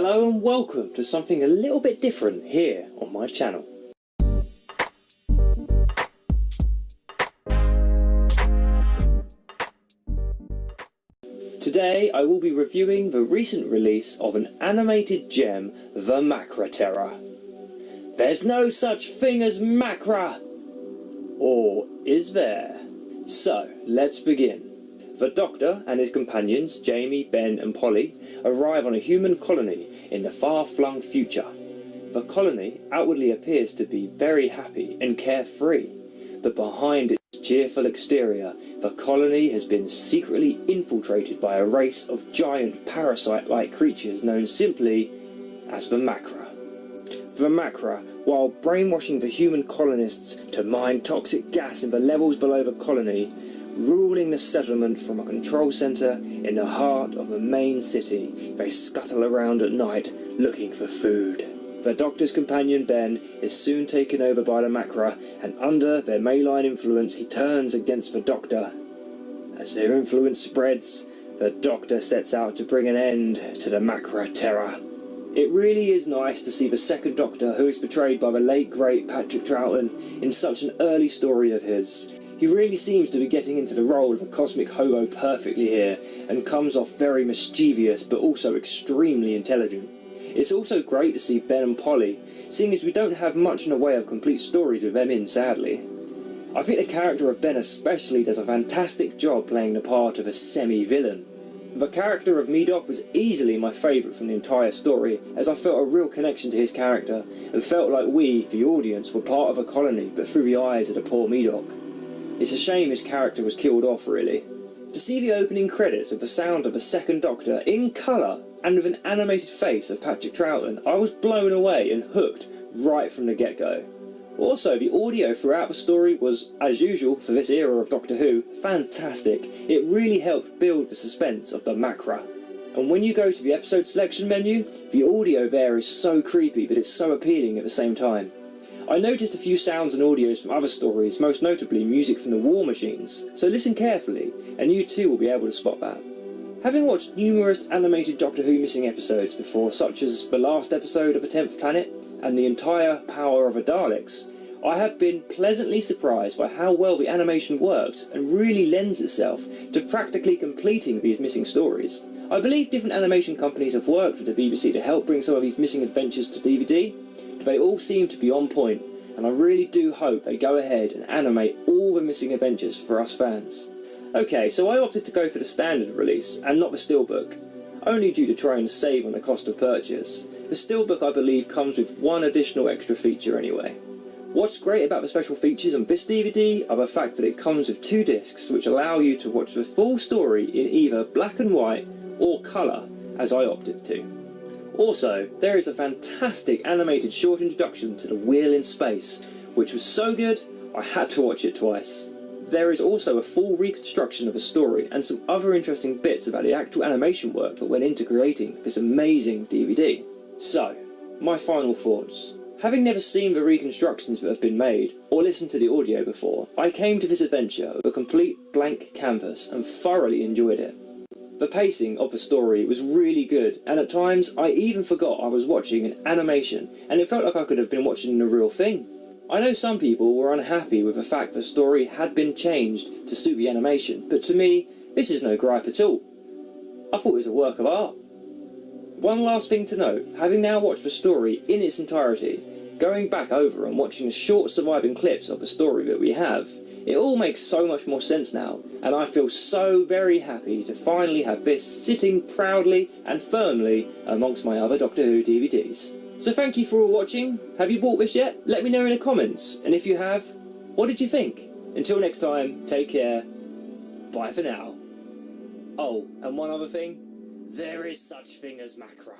Hello and welcome to something a little bit different here on my channel. Today I will be reviewing the recent release of an animated gem, the Macra Terror. There's no such thing as Macra! Or is there? So, let's begin. The Doctor and his companions, Jamie, Ben and Polly, arrive on a human colony in the far-flung future. The colony outwardly appears to be very happy and carefree, but behind its cheerful exterior, the colony has been secretly infiltrated by a race of giant parasite-like creatures known simply as the Macra. The Macra, while brainwashing the human colonists to mine toxic gas in the levels below the colony, ruling the settlement from a control centre in the heart of the main city, they scuttle around at night looking for food. The Doctor's companion Ben is soon taken over by the Macra, and under their malign influence he turns against the Doctor. As their influence spreads, the Doctor sets out to bring an end to the Macra Terror. It really is nice to see the second Doctor, who is portrayed by the late great Patrick Troughton, in such an early story of his. He really seems to be getting into the role of a cosmic hobo perfectly here, and comes off very mischievous but also extremely intelligent. It's also great to see Ben and Polly, seeing as we don't have much in the way of complete stories with them in, sadly. I think the character of Ben especially does a fantastic job playing the part of a semi-villain. The character of Medoc was easily my favourite from the entire story, as I felt a real connection to his character, and felt like we, the audience, were part of a colony, but through the eyes of the poor Medoc. It's a shame his character was killed off, really. To see the opening credits with the sound of the second Doctor in colour and with an animated face of Patrick Troughton, I was blown away and hooked right from the get-go. Also, the audio throughout the story was, as usual for this era of Doctor Who, fantastic. It really helped build the suspense of the Macra. And when you go to the episode selection menu, the audio there is so creepy, but it's so appealing at the same time. I noticed a few sounds and audios from other stories, most notably music from the War Machines, so listen carefully, and you too will be able to spot that. Having watched numerous animated Doctor Who missing episodes before, such as the last episode of The 10th Planet and the entire Power of the Daleks, I have been pleasantly surprised by how well the animation works and really lends itself to practically completing these missing stories. I believe different animation companies have worked with the BBC to help bring some of these missing adventures to DVD, but they all seem to be on point, and I really do hope they go ahead and animate all the missing adventures for us fans. Okay, so I opted to go for the standard release and not the steelbook, only due to trying to save on the cost of purchase. The steelbook, I believe, comes with one additional extra feature anyway. What's great about the special features on this DVD are the fact that it comes with 2 discs which allow you to watch the full story in either black and white or colour, as I opted to. Also, there is a fantastic animated short introduction to the Wheel in Space, which was so good I had to watch it twice. There is also a full reconstruction of the story and some other interesting bits about the actual animation work that went into creating this amazing DVD. So, my final thoughts. Having never seen the reconstructions that have been made, or listened to the audio before, I came to this adventure with a complete blank canvas and thoroughly enjoyed it. The pacing of the story was really good, and at times I even forgot I was watching an animation, and it felt like I could have been watching the real thing. I know some people were unhappy with the fact the story had been changed to suit the animation, but to me, this is no gripe at all. I thought it was a work of art. One last thing to note, having now watched the story in its entirety, going back over and watching the short surviving clips of the story that we have, it all makes so much more sense now, and I feel so very happy to finally have this sitting proudly and firmly amongst my other Doctor Who DVDs. So thank you for all watching. Have you bought this yet? Let me know in the comments, and if you have, what did you think? Until next time, take care, bye for now. Oh, and one other thing, there is such thing as Macra.